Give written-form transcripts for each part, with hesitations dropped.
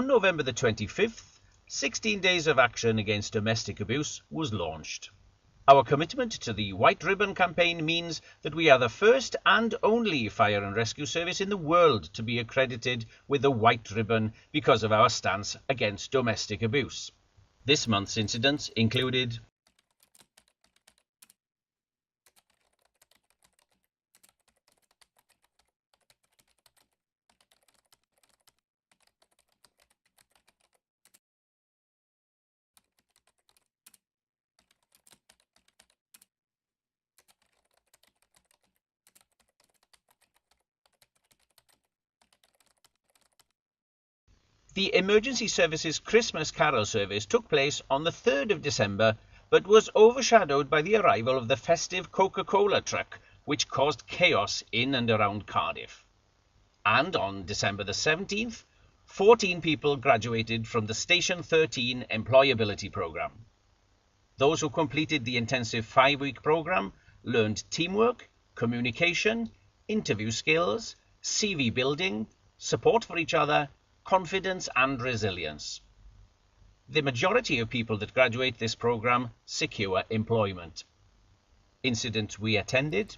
On November the 25th, 16 Days of Action Against Domestic Abuse was launched. Our commitment to the White Ribbon campaign means that we are the first and only fire and rescue service in the world to be accredited with the White Ribbon because of our stance against domestic abuse. This month's incidents included the Emergency Services Christmas Carol service took place on the 3rd of December, but was overshadowed by the arrival of the festive Coca-Cola truck, which caused chaos in and around Cardiff. And on December the 17th, 14 people graduated from the Station 13 Employability Programme. Those who completed the intensive 5-week programme learned teamwork, communication, interview skills, CV building, support for each other, confidence and resilience. The majority of people that graduate this program secure employment. Incidents we attended: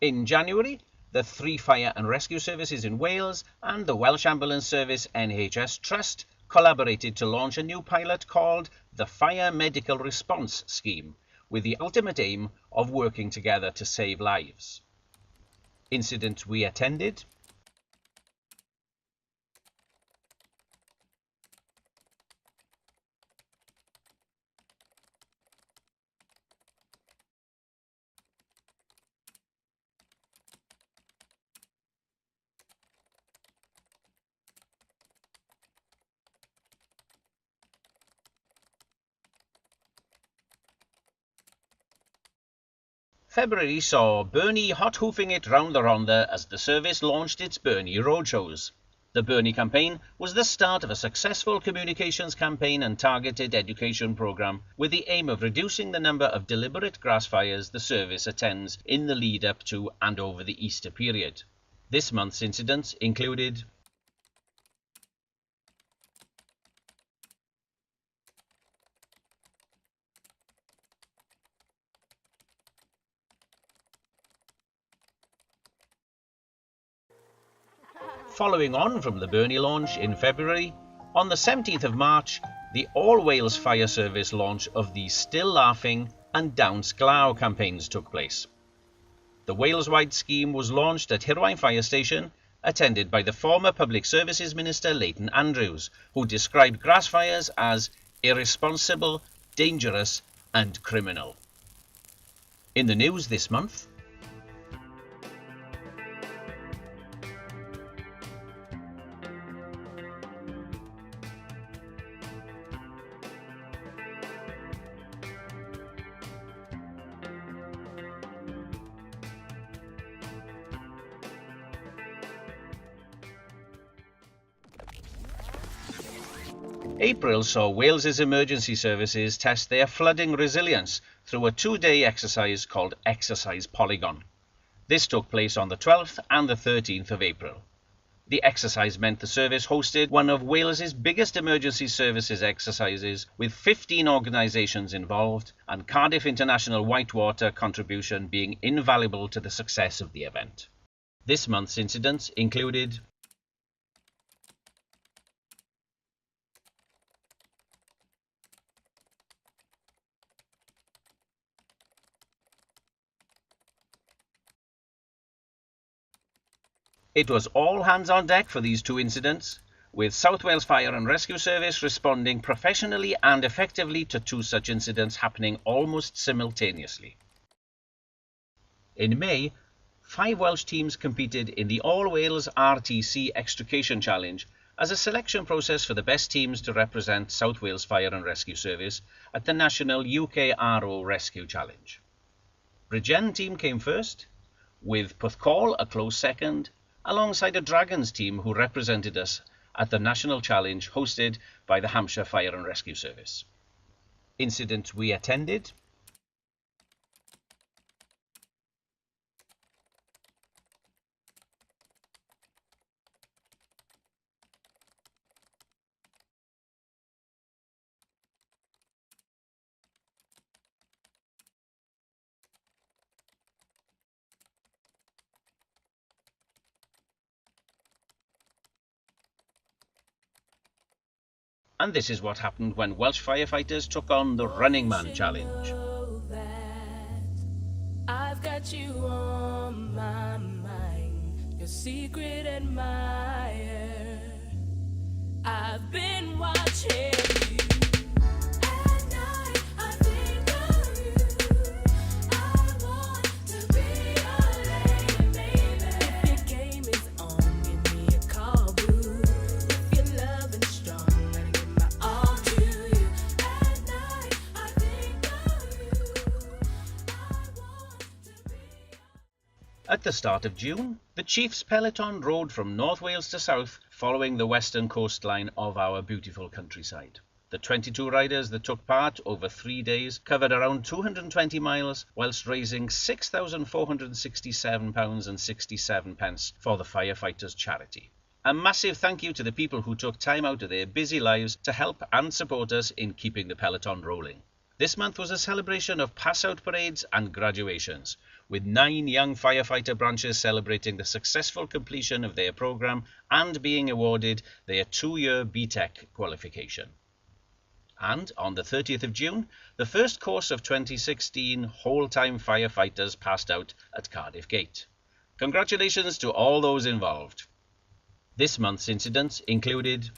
in January, the 3 fire and rescue services in Wales and the Welsh Ambulance Service NHS Trust collaborated to launch a new pilot called the Fire Medical Response Scheme, with the ultimate aim of working together to save lives. Incidents we attended: February saw Burnley hot-hoofing it round the Rhondda as the service launched its Burnley roadshows. The Burnley campaign was the start of a successful communications campaign and targeted education programme with the aim of reducing the number of deliberate grass fires the service attends in the lead up to and over the Easter period. This month's incidents included Following on from the Burnley launch in February, on the 17th of March, the All Wales Fire Service launch of the Still Laughing and Dawns Glaw campaigns took place. The Wales-wide scheme was launched at Hirwaun Fire Station, attended by the former Public Services Minister Leighton Andrews, who described grass fires as irresponsible, dangerous and criminal. In the news this month, April saw Wales's emergency services test their flooding resilience through a 2-day exercise called Exercise Polygon. This took place on the 12th and the 13th of April. The exercise meant the service hosted one of Wales's biggest emergency services exercises, with 15 organisations involved, and Cardiff International Whitewater contribution being invaluable to the success of the event. This month's incidents included It was all hands on deck for these 2 incidents, with South Wales Fire and Rescue Service responding professionally and effectively to 2 such incidents happening almost simultaneously. In May, 5 Welsh teams competed in the All Wales RTC Extrication Challenge as a selection process for the best teams to represent South Wales Fire and Rescue Service at the National UKRO Rescue Challenge. Bridgend team came first, with Porthcawl a close second, alongside a Dragons team who represented us at the National Challenge hosted by the Hampshire Fire and Rescue Service. Incident we attended. And this is what happened when Welsh firefighters took on the Running Man Challenge. I've got you on my mind, your secret admirer. I've been watching you. At night, I think of you. I want to be your lady, baby. If your game is on, give me a call, boo. If you're loving strong, let me give my all to you. At night, I think of you. I want to be. At the start of June, the Chiefs peloton rode from North Wales to South, following the western coastline of our beautiful countryside. The 22 riders that took part over 3 days covered around 220 miles, whilst raising £6,467.67 for the firefighters' charity. A massive thank you to the people who took time out of their busy lives to help and support us in keeping the peloton rolling. This month was a celebration of pass-out parades and graduations, with 9 young firefighter branches celebrating the successful completion of their programme and being awarded their 2-year BTEC qualification. And on the 30th of June, the first course of 2016 whole-time firefighters passed out at Cardiff Gate. Congratulations to all those involved. This month's incidents included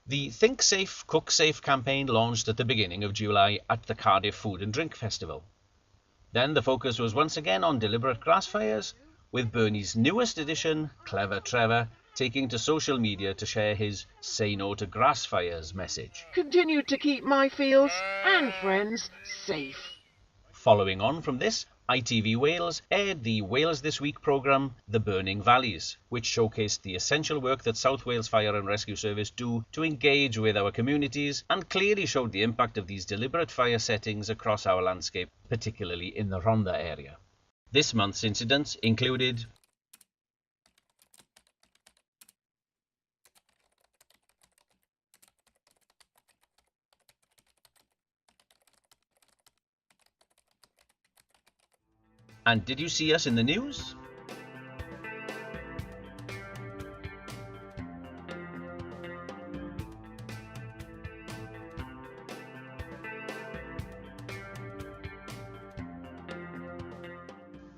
the Think Safe, Cook Safe campaign launched at the beginning of July at the Cardiff Food and Drink Festival. Then the focus was once again on deliberate grass fires, with Bernie's newest addition, Clever Trevor, taking to social media to share his Say No to Grass Fires message. Continue to keep my fields and friends safe. Following on from this, ITV Wales aired the Wales This Week programme, The Burning Valleys, which showcased the essential work that South Wales Fire and Rescue Service do to engage with our communities, and clearly showed the impact of these deliberate fire settings across our landscape, particularly in the Rhondda area. This month's incidents included And did you see us in the news?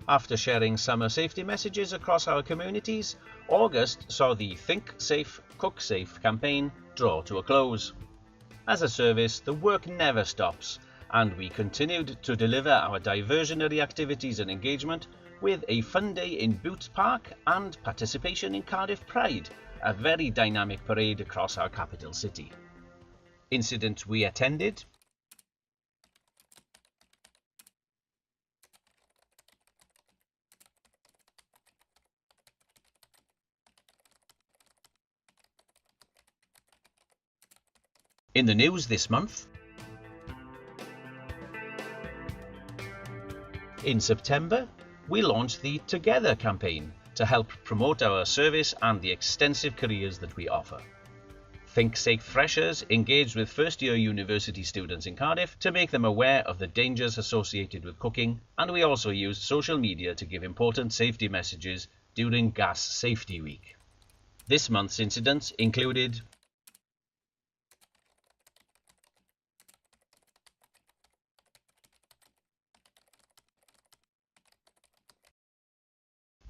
After sharing summer safety messages across our communities, August saw the Think Safe, Cook Safe campaign draw to a close. As a service, the work never stops, and we continued to deliver our diversionary activities and engagement with a fun day in Boots Park and participation in Cardiff Pride, a very dynamic parade across our capital city. Incidents we attended: in the news this month, in September, we launched the Together campaign to help promote our service and the extensive careers that we offer. Think Safe Freshers engaged with first-year university students in Cardiff to make them aware of the dangers associated with cooking, and we also used social media to give important safety messages during Gas Safety Week. This month's incidents included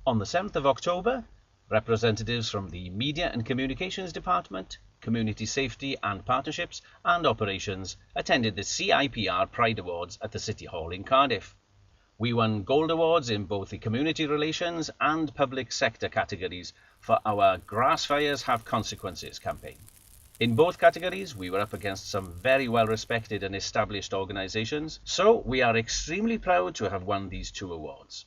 on the 7th of October, representatives from the Media and Communications Department, Community Safety and Partnerships and Operations attended the CIPR Pride Awards at the City Hall in Cardiff. We won gold awards in both the Community Relations and Public Sector categories for our Grass Fires Have Consequences campaign. In both categories, we were up against some very well respected and established organisations, so we are extremely proud to have won these two awards.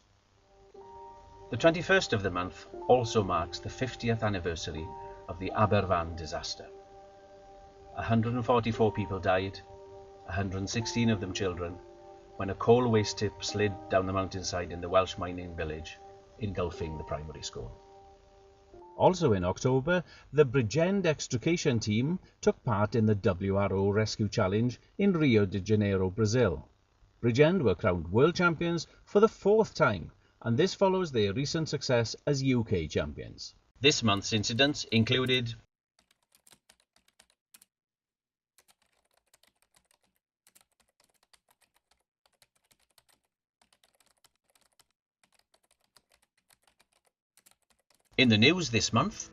The 21st of the month also marks the 50th anniversary of the Aberfan disaster. 144 people died, 116 of them children, when a coal waste tip slid down the mountainside in the Welsh mining village, engulfing the primary school. Also in October, the Bridgend extrication team took part in the WRO Rescue Challenge in Rio de Janeiro, Brazil. Bridgend were crowned world champions for the 4th time, and this follows their recent success as UK champions. This month's incidents included in the news this month,